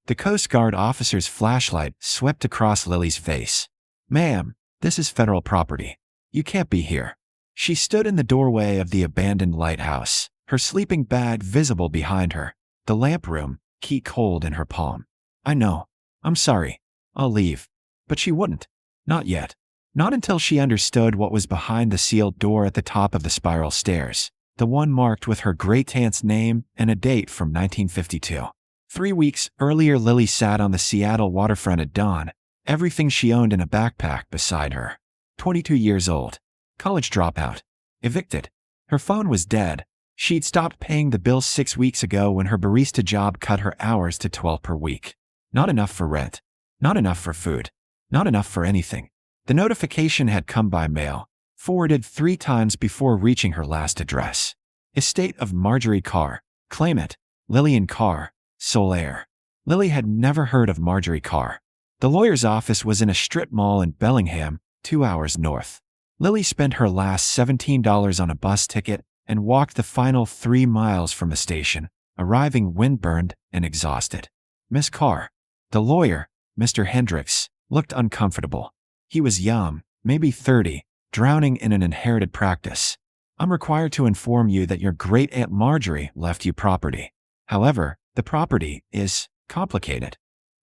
The Coast Guard officer's flashlight swept across Lily's face. "Ma'am, this is federal property. You can't be here." She stood in the doorway of the abandoned lighthouse, her sleeping bag visible behind her, the lamp room key cold in her palm. "I know. I'm sorry. I'll leave." But she wouldn't. Not yet. Not until she understood what was behind the sealed door at the top of the spiral stairs, the one marked with her great-aunt's name and a date from 1952. 3 weeks earlier, Lily sat on the Seattle waterfront at dawn, everything she owned in a backpack beside her. 22 years old. College dropout. Evicted. Her phone was dead. She'd stopped paying the bill 6 weeks ago when her barista job cut her hours to 12 per week. Not enough for rent. Not enough for food. Not enough for anything. The notification had come by mail, forwarded 3 times before reaching her last address. Estate of Marjorie Carr. Claim it. Lillian Carr, sole heir. Lily had never heard of Marjorie Carr. The lawyer's office was in a strip mall in Bellingham, 2 hours north. Lily spent her last $17 on a bus ticket and walked the final 3 miles from the station, arriving windburned and exhausted. Miss Carr. The lawyer, Mr. Hendricks, looked uncomfortable. He was young, maybe 30, drowning in an inherited practice. "I'm required to inform you that your great-aunt Marjorie left you property. However, the property is complicated."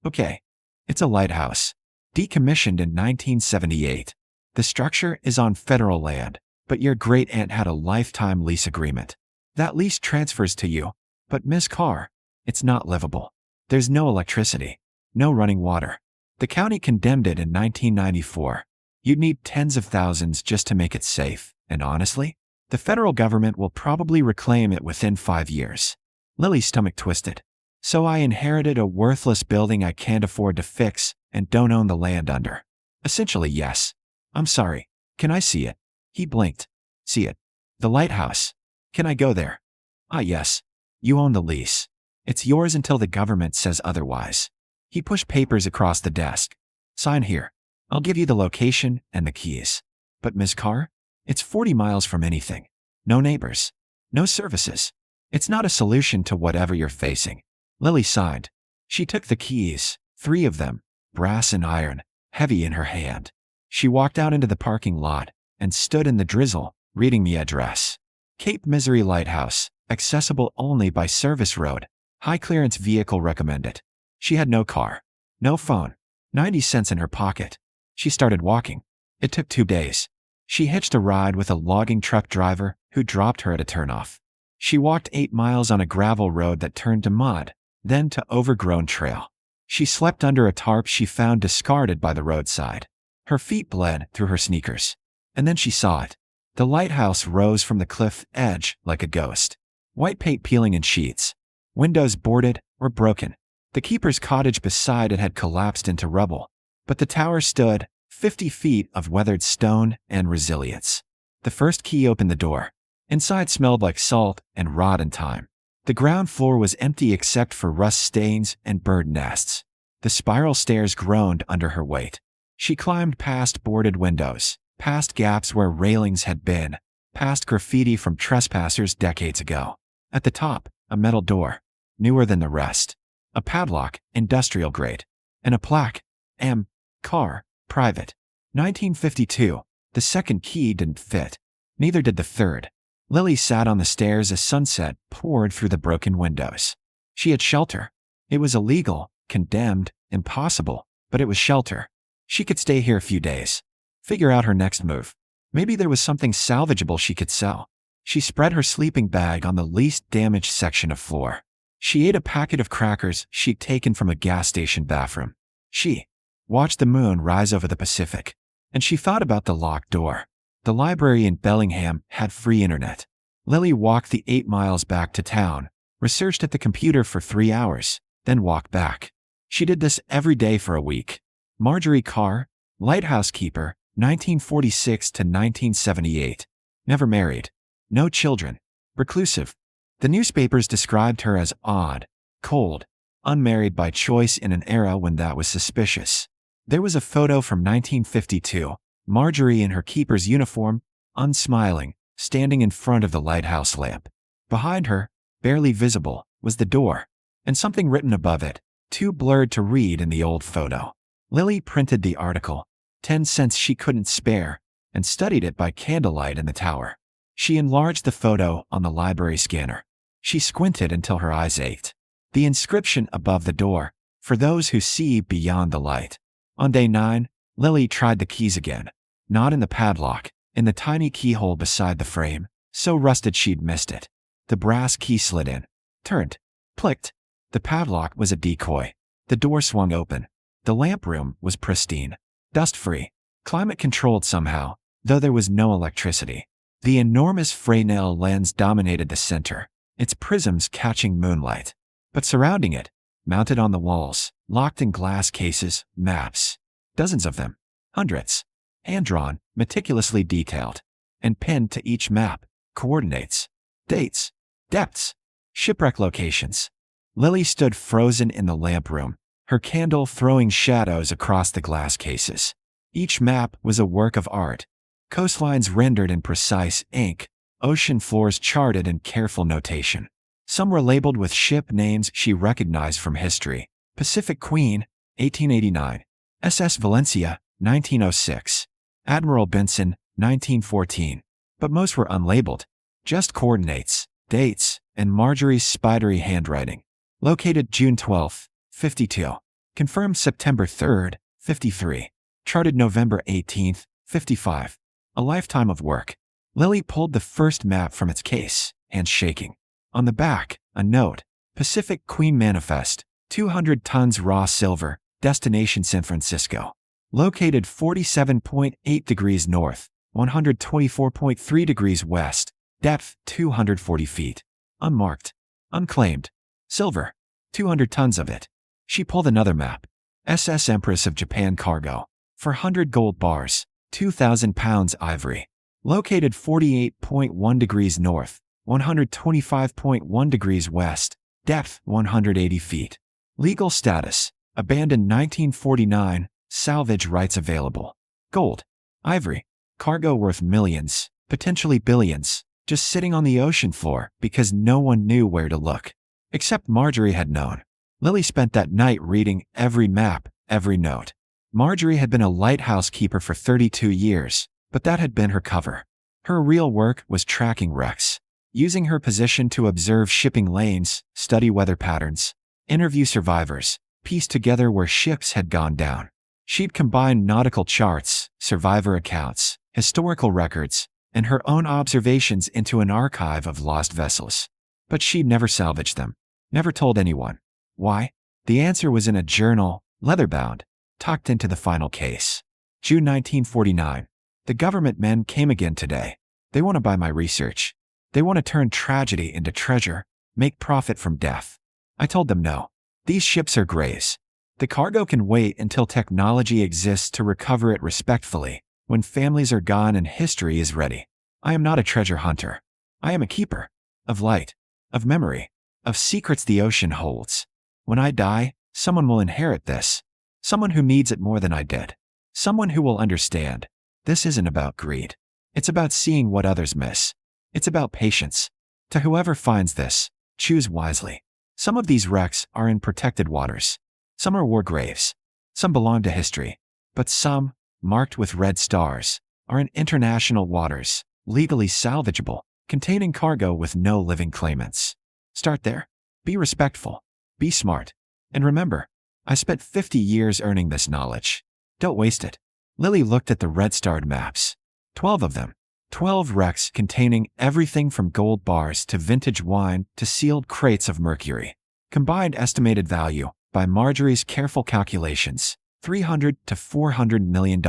"Okay. It's a lighthouse. Decommissioned in 1978. The structure is on federal land, but your great-aunt had a lifetime lease agreement. That lease transfers to you, but Miss Carr, it's not livable. There's no electricity, no running water. The county condemned it in 1994. You'd need tens of thousands just to make it safe, and honestly, the federal government will probably reclaim it within 5 years." Lily's stomach twisted. "So I inherited a worthless building I can't afford to fix and don't own the land under." "Essentially, yes." "I'm sorry. Can I see it?" He blinked. "See it? The lighthouse. Can I go there?" "Ah, yes. You own the lease. It's yours until the government says otherwise." He pushed papers across the desk. "Sign here. I'll give you the location and the keys." "But Miss Carr, it's 40 miles from anything. No neighbors. No services. It's not a solution to whatever you're facing." Lily sighed. She took the keys, 3 of them, brass and iron, heavy in her hand. She walked out into the parking lot and stood in the drizzle, reading the address. Cape Misery Lighthouse, accessible only by service road. High clearance vehicle recommended. She had no car, no phone, 90 cents in her pocket. She started walking. It took 2 days. She hitched a ride with a logging truck driver who dropped her at a turnoff. She walked 8 miles on a gravel road that turned to mud, then to overgrown trail. She slept under a tarp she found discarded by the roadside. Her feet bled through her sneakers. And then she saw it. The lighthouse rose from the cliff edge like a ghost. White paint peeling in sheets. Windows boarded or broken. The keeper's cottage beside it had collapsed into rubble. But the tower stood, 50 feet of weathered stone and resilience. The first key opened the door. Inside smelled like salt and rotten thyme. The ground floor was empty except for rust stains and bird nests. The spiral stairs groaned under her weight. She climbed past boarded windows, past gaps where railings had been, past graffiti from trespassers decades ago. At the top, a metal door, newer than the rest. A padlock, industrial grade. And a plaque, M. Carr, private. 1952. The second key didn't fit. Neither did the third. Lily sat on the stairs as sunset poured through the broken windows. She had shelter. It was illegal, condemned, impossible, but it was shelter. She could stay here a few days. Figure out her next move. Maybe there was something salvageable she could sell. She spread her sleeping bag on the least damaged section of floor. She ate a packet of crackers she'd taken from a gas station bathroom. She watched the moon rise over the Pacific. And she thought about the locked door. The library in Bellingham had free internet. Lily walked the 8 miles back to town, researched at the computer for 3 hours, then walked back. She did this every day for a week. Marjorie Carr, lighthouse keeper, 1946 to 1978. Never married. No children. Reclusive. The newspapers described her as odd, cold, unmarried by choice in an era when that was suspicious. There was a photo from 1952, Marjorie in her keeper's uniform, unsmiling, standing in front of the lighthouse lamp. Behind her, barely visible, was the door, and something written above it, too blurred to read in the old photo. Lily printed the article, 10 cents she couldn't spare, and studied it by candlelight in the tower. She enlarged the photo on the library scanner. She squinted until her eyes ached. The inscription above the door, "For those who see beyond the light." On day 9, Lily tried the keys again. Not in the padlock, in the tiny keyhole beside the frame, so rusted she'd missed it. The brass key slid in, turned, clicked. The padlock was a decoy. The door swung open. The lamp room was pristine, dust-free, climate-controlled somehow, though there was no electricity. The enormous Fresnel lens dominated the center, its prisms catching moonlight. But surrounding it, mounted on the walls, locked in glass cases, maps. Dozens of them. Hundreds. Hand-drawn, meticulously detailed. And pinned to each map, coordinates, dates, depths, shipwreck locations. Lily stood frozen in the lamp room, her candle throwing shadows across the glass cases. Each map was a work of art. Coastlines rendered in precise ink, ocean floors charted in careful notation. Some were labeled with ship names she recognized from history. Pacific Queen, 1889. SS Valencia, 1906. Admiral Benson, 1914. But most were unlabeled. Just coordinates, dates, and Marjorie's spidery handwriting. Located June 12, 52. Confirmed September 3, 53. Charted November 18, 55. A lifetime of work. Lily pulled the first map from its case, hands shaking. On the back, a note. Pacific Queen Manifest, 200 tons raw silver, destination San Francisco. Located 47.8 degrees north, 124.3 degrees west, depth 240 feet. Unmarked. Unclaimed. Silver. 200 tons of it. She pulled another map. SS Empress of Japan cargo. 400 gold bars, 2,000 pounds ivory. Located 48.1 degrees north, 125.1 degrees west, depth 180 feet. Legal status, abandoned 1949, salvage rights available. Gold, ivory, cargo worth millions, potentially billions, just sitting on the ocean floor because no one knew where to look. Except Marjorie had known. Lily spent that night reading every map, every note. Marjorie had been a lighthouse keeper for 32 years, but that had been her cover. Her real work was tracking wrecks, using her position to observe shipping lanes, study weather patterns, interview survivors, piece together where ships had gone down. She'd combine nautical charts, survivor accounts, historical records, and her own observations into an archive of lost vessels. But she'd never salvaged them, never told anyone. Why? The answer was in a journal, leather-bound, tucked into the final case. June 1949. The government men came again today. They want to buy my research. They want to turn tragedy into treasure, make profit from death. I told them no. These ships are graves. The cargo can wait until technology exists to recover it respectfully, when families are gone and history is ready. I am not a treasure hunter. I am a keeper. Of light. Of memory. Of secrets the ocean holds. When I die, someone will inherit this. Someone who needs it more than I did. Someone who will understand. This isn't about greed. It's about seeing what others miss. It's about patience. To whoever finds this, choose wisely. Some of these wrecks are in protected waters. Some are war graves. Some belong to history. But some, marked with red stars, are in international waters, legally salvageable, containing cargo with no living claimants. Start there. Be respectful. Be smart. And remember, I spent 50 years earning this knowledge. Don't waste it. Lily looked at the red-starred maps. 12 of them. 12 wrecks containing everything from gold bars to vintage wine to sealed crates of mercury. Combined estimated value, by Marjorie's careful calculations, $300 to $400 million.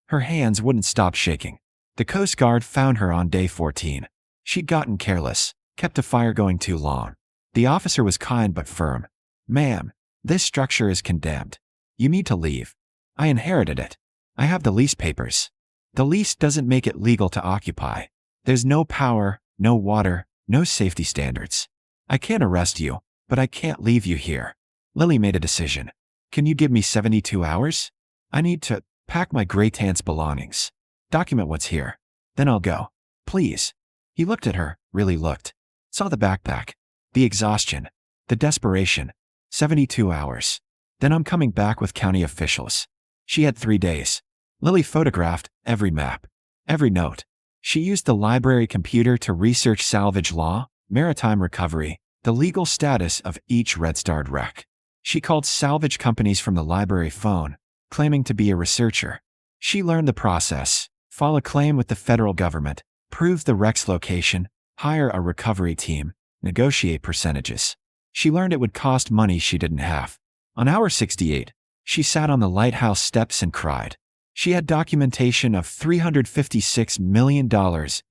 Her hands wouldn't stop shaking. The Coast Guard found her on day 14. She'd gotten careless, kept a fire going too long. The officer was kind but firm. "Ma'am, this structure is condemned. You need to leave. I inherited it. I have the lease papers. The lease doesn't make it legal to occupy. There's no power, no water, no safety standards. I can't arrest you, but I can't leave you here." Lily made a decision. "Can you give me 72 hours? I need to pack my gray tant's belongings. Document what's here. Then I'll go. Please." He looked at her, really looked. Saw the backpack. The exhaustion. The desperation. 72 hours. Then I'm coming back with county officials. She had 3 days. Lily photographed every map, every note. She used the library computer to research salvage law, maritime recovery, the legal status of each red-starred wreck. She called salvage companies from the library phone, claiming to be a researcher. She learned the process, file a claim with the federal government, prove the wreck's location, hire a recovery team, negotiate percentages. She learned it would cost money she didn't have. On hour 68, she sat on the lighthouse steps and cried. She had documentation of $356 million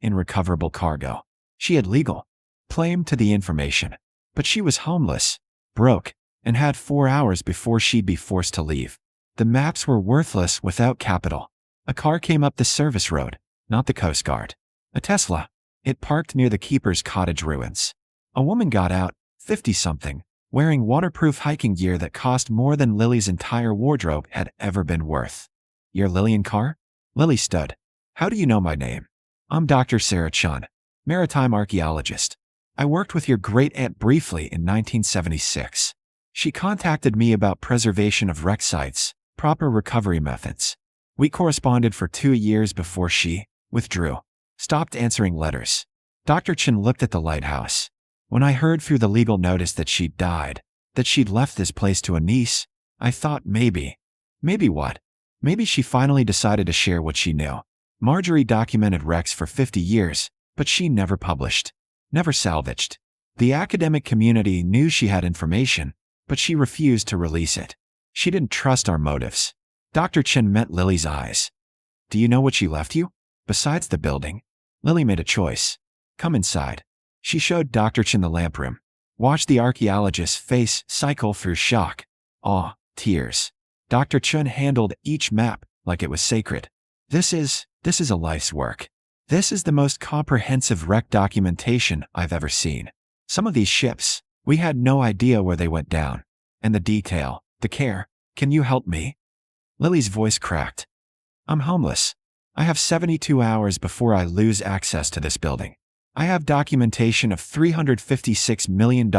in recoverable cargo. She had legal claim to the information. But she was homeless, broke, and had 4 hours before she'd be forced to leave. The maps were worthless without capital. A car came up the service road, not the Coast Guard. A Tesla. It parked near the keeper's cottage ruins. A woman got out, 50-something, wearing waterproof hiking gear that cost more than Lily's entire wardrobe had ever been worth. "You're Lillian Carr?" Lily stood. "How do you know my name?" "I'm Dr. Sarah Chun, maritime archaeologist. I worked with your great-aunt briefly in 1976. She contacted me about preservation of wreck sites, proper recovery methods. We corresponded for 2 years before she withdrew, stopped answering letters." Dr. Chun looked at the lighthouse. "When I heard through the legal notice that she'd died, that she'd left this place to a niece, I thought maybe." "Maybe what?" "Maybe she finally decided to share what she knew. Marjorie documented wrecks for 50 years, but she never published, never salvaged. The academic community knew she had information, but she refused to release it. She didn't trust our motives." Dr. Chen met Lily's eyes. "Do you know what she left you? Besides the building?" Lily made a choice. "Come inside." She showed Dr. Chen the lamp room. Watched the archaeologist's face cycle through shock, awe, tears. Dr. Chun handled each map like it was sacred. This is a life's work. This is the most comprehensive wreck documentation I've ever seen. Some of these ships, we had no idea where they went down. And the detail, the care. Can you help me?" Lily's voice cracked. "I'm homeless. I have 72 hours before I lose access to this building. I have documentation of $356 million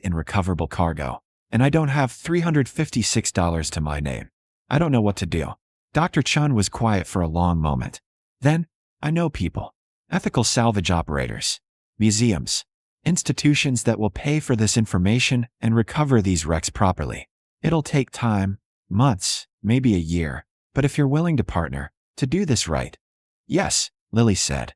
in recoverable cargo, and I don't have $356 to my name. I don't know what to do." Dr. Chun was quiet for a long moment. Then, "I know people. Ethical salvage operators. Museums. Institutions that will pay for this information and recover these wrecks properly. It'll take time, months, maybe a year, but if you're willing to partner, to do this right." "Yes," Lily said.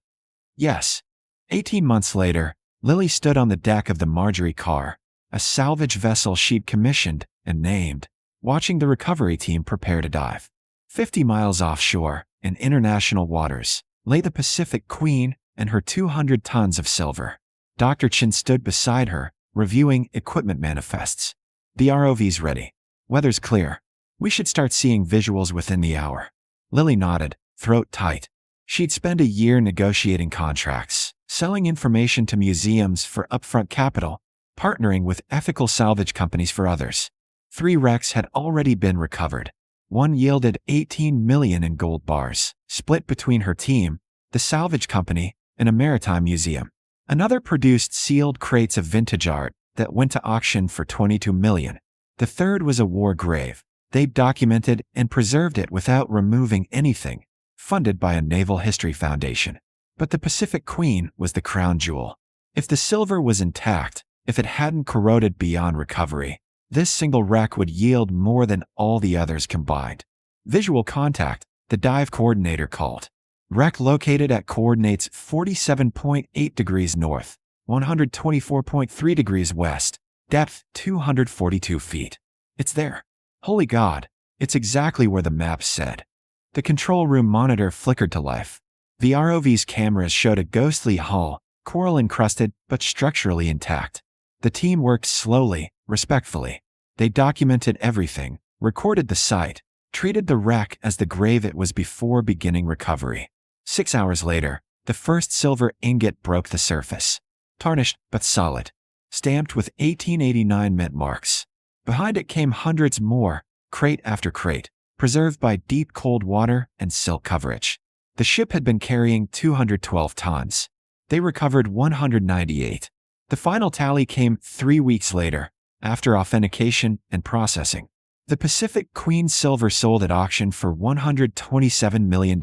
"Yes." 18 months later, Lily stood on the deck of the Marjorie Carr, a salvage vessel she'd commissioned and named, watching the recovery team prepare to dive. 50 miles offshore, in international waters, lay the Pacific Queen and her 200 tons of silver. Dr. Chin stood beside her, reviewing equipment manifests. "The ROV's ready. Weather's clear. We should start seeing visuals within the hour." Lily nodded, throat tight. She'd spend a year negotiating contracts, selling information to museums for upfront capital, partnering with ethical salvage companies for others. 3 wrecks had already been recovered. One yielded 18 million in gold bars, split between her team, the salvage company, and a maritime museum. Another produced sealed crates of vintage art that went to auction for 22 million. The third was a war grave. They documented and preserved it without removing anything, funded by a Naval History Foundation. But the Pacific Queen was the crown jewel. If the silver was intact, if it hadn't corroded beyond recovery, this single wreck would yield more than all the others combined. Visual contact, the dive coordinator called. Wreck located at coordinates 47.8 degrees north, 124.3 degrees west, depth 242 feet. "It's there. Holy God, it's exactly where the map said." The control room monitor flickered to life. The ROV's cameras showed a ghostly hull, coral-encrusted but structurally intact. The team worked slowly, respectfully. They documented everything, recorded the site, treated the wreck as the grave it was before beginning recovery. 6 hours later, the first silver ingot broke the surface. Tarnished but solid. Stamped with 1889 mint marks. Behind it came hundreds more, crate after crate, preserved by deep cold water and silk coverage. The ship had been carrying 212 tons. They recovered 198. The final tally came 3 weeks later, After authentication and processing, the Pacific Queen Silver sold at auction for $127 million.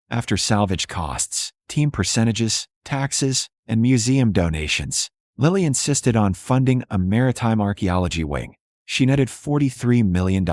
After salvage costs, team percentages, taxes, and museum donations, Lily insisted on funding a maritime archaeology wing. She netted $43 million.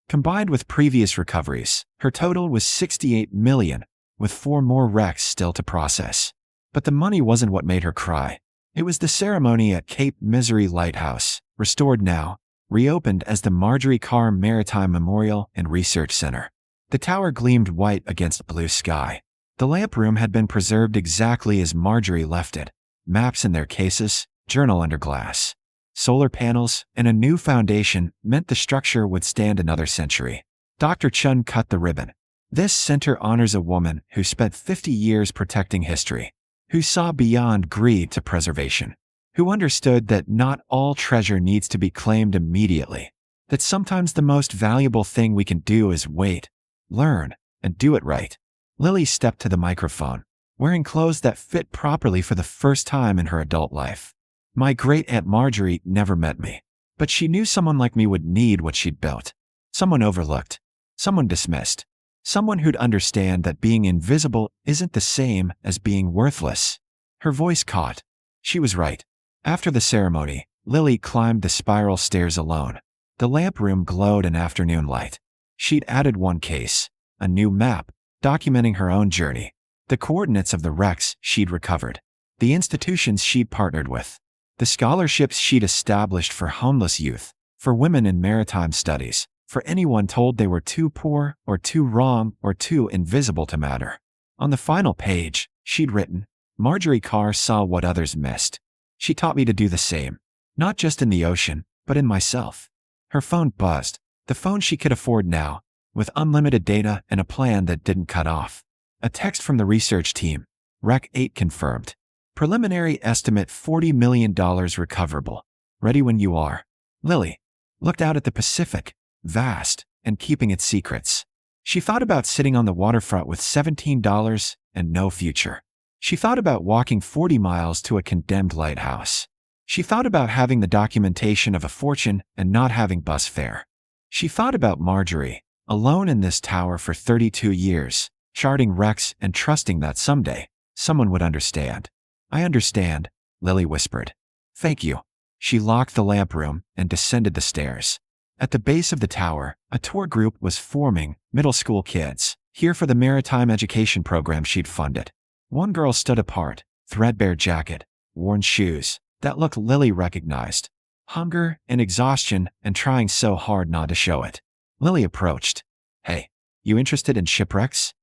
Combined with previous recoveries, her total was $68 million, with 4 more wrecks still to process. But the money wasn't what made her cry. It was the ceremony at Cape Misery Lighthouse, restored now, reopened as the Marjorie Carr Maritime Memorial and Research Center. The tower gleamed white against blue sky. The lamp room had been preserved exactly as Marjorie left it. Maps in their cases, journal under glass. Solar panels and a new foundation meant the structure would stand another century. Dr. Chun cut the ribbon. This center honors a woman who spent 50 years protecting history, who saw beyond greed to preservation, who understood that not all treasure needs to be claimed immediately, that sometimes the most valuable thing we can do is wait, learn, and do it right. Lily stepped to the microphone, wearing clothes that fit properly for the first time in her adult life. My great-aunt Marjorie never met me, but she knew someone like me would need what she'd built. Someone overlooked, someone dismissed, someone who'd understand that being invisible isn't the same as being worthless. Her voice caught. She was right. After the ceremony, Lily climbed the spiral stairs alone. The lamp room glowed in afternoon light. She'd added one case, a new map, documenting her own journey, the coordinates of the wrecks she'd recovered, the institutions she'd partnered with, the scholarships she'd established for homeless youth, for women in maritime studies, for anyone told they were too poor or too wrong or too invisible to matter. On the final page, she'd written, Marjorie Carr saw what others missed. She taught me to do the same, not just in the ocean, but in myself. Her phone buzzed, the phone she could afford now, with unlimited data and a plan that didn't cut off. A text from the research team. Rec 8 confirmed. Preliminary estimate $40 million recoverable. Ready when you are. Lily looked out at the Pacific, vast, and keeping its secrets. She thought about sitting on the waterfront with $17 and no future. She thought about walking 40 miles to a condemned lighthouse. She thought about having the documentation of a fortune and not having bus fare. She thought about Marjorie, alone in this tower for 32 years, charting wrecks and trusting that someday, someone would understand. I understand, Lily whispered. Thank you. She locked the lamp room and descended the stairs. At the base of the tower, a tour group was forming, middle school kids, here for the maritime education program she'd funded. One girl stood apart, threadbare jacket, worn shoes, that looked Lily recognized. Hunger and exhaustion and trying so hard not to show it. Lily approached. Hey, you interested in shipwrecks?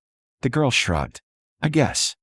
The girl shrugged. I guess.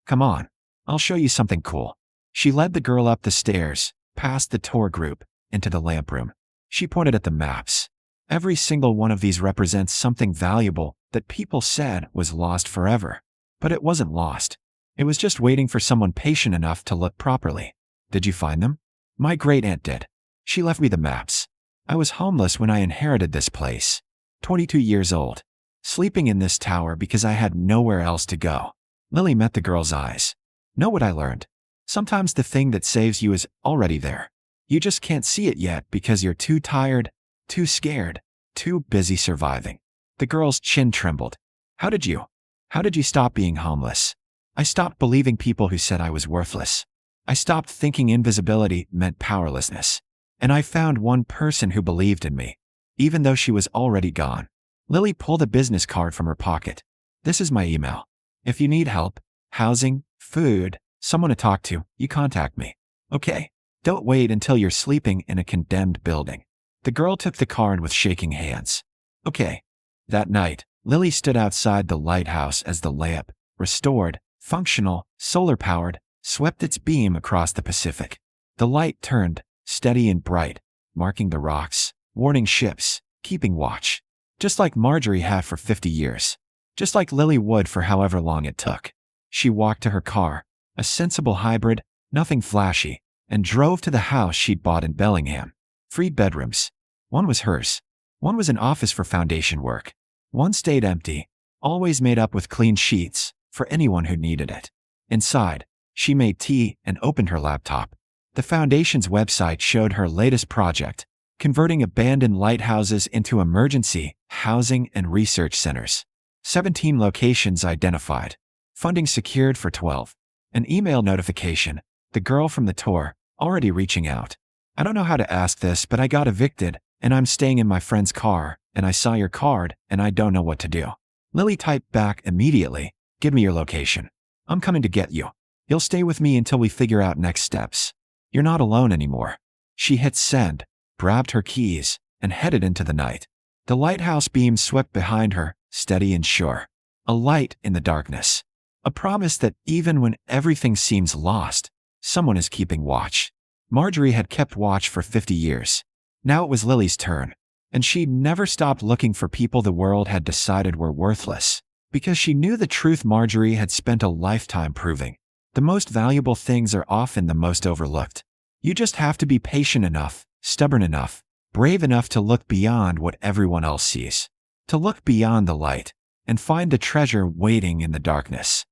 Come on. I'll show you something cool. She led the girl up the stairs, past the tour group, into the lamp room. She pointed at the maps. Every single one of these represents something valuable that people said was lost forever. But it wasn't lost. It was just waiting for someone patient enough to look properly. Did you find them? My great-aunt did. She left me the maps. I was homeless when I inherited this place. 22 years old. Sleeping in this tower because I had nowhere else to go. Lily met the girl's eyes. Know what I learned? Sometimes the thing that saves you is already there. You just can't see it yet because you're too tired, too scared, too busy surviving. The girl's chin trembled. How did you stop being homeless? I stopped believing people who said I was worthless. I stopped thinking invisibility meant powerlessness. And I found one person who believed in me, even though she was already gone. Lily pulled a business card from her pocket. This is my email. If you need help, housing, food, someone to talk to, you contact me. Okay? Don't wait until you're sleeping in a condemned building. The girl took the card with shaking hands. Okay. That night, Lily stood outside the lighthouse as the lamp, restored, functional, solar-powered, swept its beam across the Pacific. The light turned, steady and bright, marking the rocks, warning ships, keeping watch. Just like Marjorie had for 50 years. Just like Lily would for however long it took. She walked to her car, a sensible hybrid, nothing flashy, and drove to the house she'd bought in Bellingham. 3 bedrooms. One was hers. One was an office for foundation work. One stayed empty, always made up with clean sheets, for anyone who needed it. Inside, she made tea and opened her laptop. The foundation's website showed her latest project, converting abandoned lighthouses into emergency, housing, and research centers. 17 locations identified. Funding secured for 12. An email notification. The girl from the tour, already reaching out. I don't know how to ask this, but I got evicted, and I'm staying in my friend's car, and I saw your card, and I don't know what to do. Lily typed back immediately, give me your location. I'm coming to get you. You'll stay with me until we figure out next steps. You're not alone anymore. She hit send, grabbed her keys, and headed into the night. The lighthouse beam swept behind her, steady and sure. A light in the darkness. A promise that even when everything seems lost, someone is keeping watch. Marjorie had kept watch for 50 years. Now it was Lily's turn, and she'd never stopped looking for people the world had decided were worthless, because she knew the truth Marjorie had spent a lifetime proving. The most valuable things are often the most overlooked. You just have to be patient enough, stubborn enough, brave enough to look beyond what everyone else sees. To look beyond the light and find the treasure waiting in the darkness.